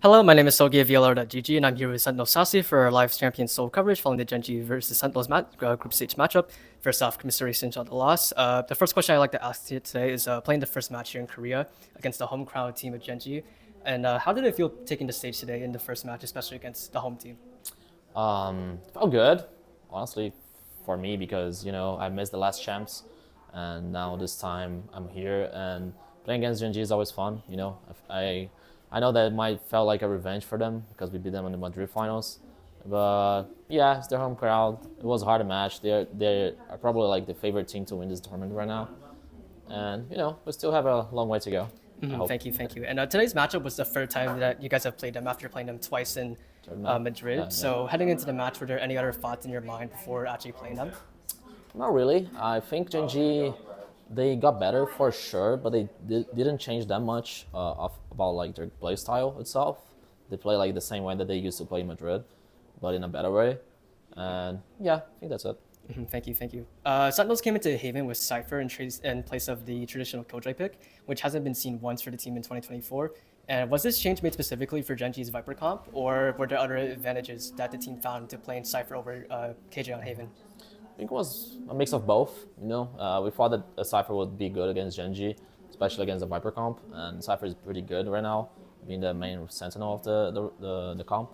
Hello, my name is Sogi of VLR.GG, and I'm here with Sentinels Sacy for our live Champions Seoul coverage following the Gen.G versus Sentinels group stage matchup. First off, commiserations on the loss. The first question I'd like to ask you today is playing the first match here in Korea against the home crowd team of Gen.G. And how did it feel taking the stage today in the first match, especially against the home team? Felt good, honestly, for me because I missed the last champs, and now this time I'm here and playing against Gen.G is always fun. I know that it might felt like a revenge for them because we beat them in the Madrid finals, but yeah, it's their home crowd. It was a hard match. They are probably like the favorite team to win this tournament right now, and we still have a long way to go. I hope. Thank you, thank you. And today's matchup was the third time that you guys have played them after playing them twice in Madrid. Yeah. So heading into the match, were there any other thoughts in your mind before actually playing them? Not really. I think Genji, they got better for sure, but they didn't change that much about like their play style itself. They play like the same way that they used to play in Madrid, but in a better way. And yeah, I think that's it. Thank you, thank you. Sentinels came into Haven with Cypher in place of the traditional Killjoy pick, which hasn't been seen once for the team in 2024. And was this change made specifically for Gen.G's Viper comp, or were there other advantages that the team found to playing Cypher over KJ on Haven? I think it was a mix of both. We thought that a Cypher would be good against Genji, especially against the Viper comp, and Cypher is pretty good right now, being the main Sentinel of the comp.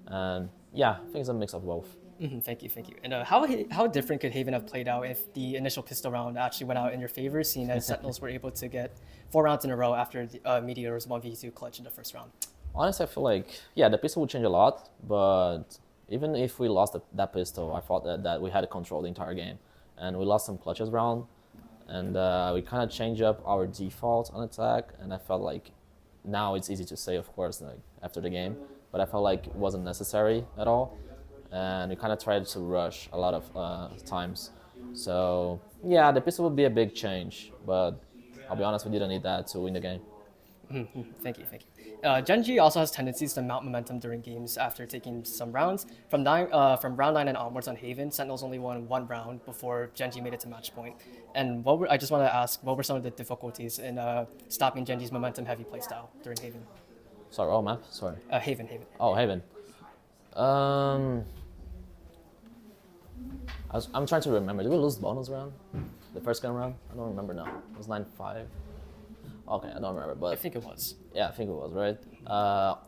And yeah, I think it's a mix of both. Thank you, thank you. And how different could Haven have played out if the initial pistol round actually went out in your favor, seeing as Sentinels were able to get 4 rounds in a row after the, Meteor's 1v2 clutch in the first round? Honestly, I feel like, yeah, the pistol would change a lot, but even if we lost that pistol, I thought that we had control the entire game. And we lost some clutches round, and we kind of changed up our default on attack, and I felt like now it's easy to say, of course, like after the game, but I felt like it wasn't necessary at all. And we kind of tried to rush a lot of times. So, yeah, the pistol would be a big change, but I'll be honest, we didn't need that to win the game. Thank you, thank you. Gen.G also has tendencies to mount momentum during games after taking some rounds. From round 9 and onwards on Haven, Sentinels only won 1 round before Gen.G made it to match point. And I just want to ask, what were some of the difficulties in stopping Gen.G's momentum-heavy playstyle during Haven? Sorry, oh, map? Sorry. Haven. Oh, Haven. Um, I'm trying to remember. Did we lose bonus round? The first gun round? I don't remember now. It was 9-5. Okay, I don't remember, but I think it was. yeah, I think it was right.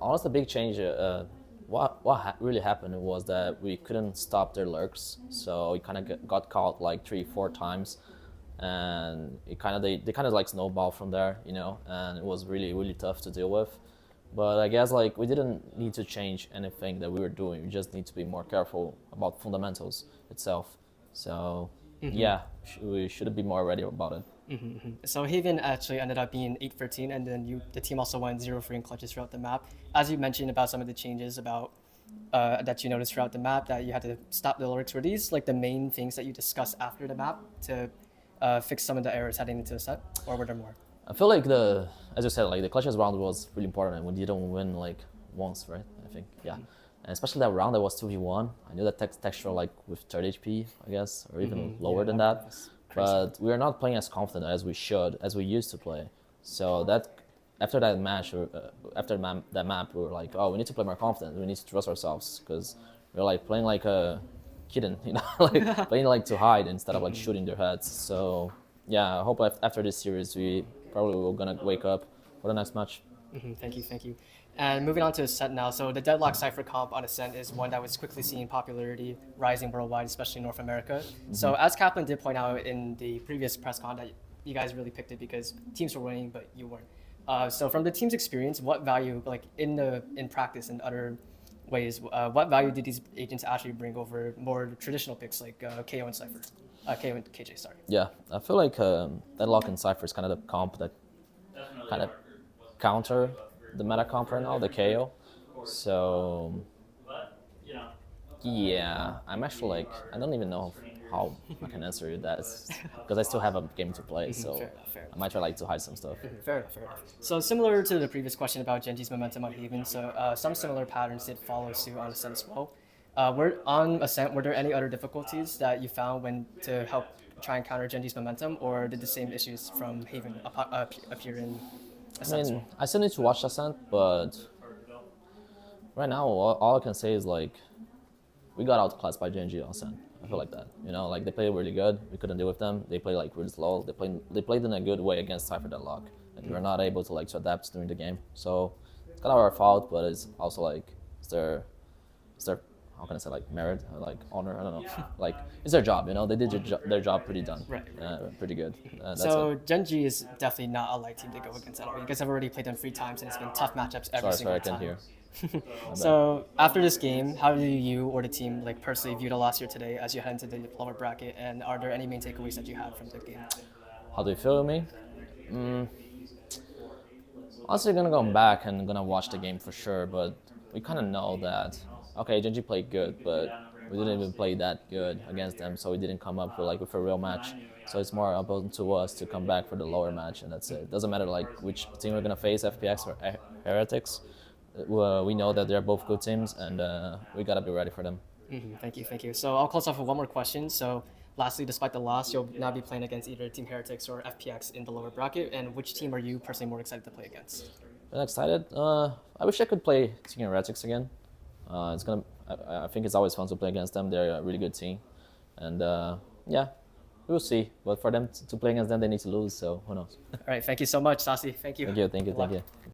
Honestly, the big change. What really happened was that we couldn't stop their lurks, so we kind of got caught like 3-4 times, and they kind of like snowball from there, and it was really tough to deal with. But I guess like we didn't need to change anything that we were doing. We just need to be more careful about fundamentals itself. So yeah, we should be more ready about it. So Haven actually ended up being 8-13, and then the team also went 0-3 in clutches throughout the map. As you mentioned about some of the changes about that you noticed throughout the map, that you had to stop the lurks. Were these like the main things that you discussed after the map to fix some of the errors heading into the set, or were there more? I feel like as you said, like the clutches round was really important, and we didn't win like once, right? I think, yeah. And especially that round that was 2v1. I knew that texture like with 30 HP, I guess, or even lower than that. But we are not playing as confident as we should, as we used to play. So after that match, that map, we were like, oh, we need to play more confident. We need to trust ourselves because we're like playing like a kitten, like playing like to hide instead of like shooting their heads. So yeah, I hope after this series we probably will gonna wake up for the next match. Thank you, thank you. And moving on to Ascent now. So the Deadlock Cypher comp on Ascent is one that was quickly seeing popularity rising worldwide, especially in North America. So as Kaplan did point out in the previous press con, that you guys really picked it because teams were winning, but you weren't. So from the team's experience, what value, like in practice and other ways, what value did these agents actually bring over more traditional picks like KO and Cypher? KO and KJ, sorry. Yeah, I feel like Deadlock and Cypher is kind of the comp that kind of counter the meta comp right now, the KO. So yeah, I'm actually like, I don't even know how I can answer you that because I still have a game to play, so Fair enough. I might try like to hide some stuff. Fair enough. So similar to the previous question about Genji's momentum on Haven, so some similar patterns did follow suit on Ascent as well. On Ascent, were there any other difficulties that you found when to help try and counter Genji's momentum, or did the same issues from Haven appear in I Ascent? mean, I still need to watch Ascent, but right now, all I can say is like we got outclassed by Gen.G Ascent. I feel like that. You know, like they played really good. We couldn't deal with them. They played like really slow. They played in a good way against Cypher Deadlock, and we were not able to like to adapt during the game. So it's kind of our fault, but it's also like it's their how can I say like merit or like honor? I don't know. Like it's their job. You know, they did their job pretty done. Right. Pretty good. That's So it. Gen.G is definitely not a light team to go against at all. You guys have already played them 3 times, and it's been tough matchups every single Sorry, I time. can't hear. So after this game, how do you or the team like personally view the loss here today as you head into the lower bracket? And are there any main takeaways that you had from the game? How do you feel with me? Honestly, gonna go back and gonna watch the game for sure, but we kind of know that, okay, Genji played good, but we didn't even play that good against them, so we didn't come up with a real match. So it's more about to us to come back for the lower match, and that's it. Doesn't matter like which team we're gonna face, FPX or Heretics. We know that they're both good teams, and we gotta be ready for them. Thank you, thank you. So I'll close off with one more question. So lastly, despite the loss, you'll now be playing against either Team Heretics or FPX in the lower bracket. And which team are you personally more excited to play against? I'm excited. I wish I could play Team Heretics again. It's gonna. I think it's always fun to play against them. They're a really good team, and yeah, we'll see. But for them to play against them, they need to lose. So who knows? All right, thank you so much, Sacy. Thank you. Thank you. Good luck.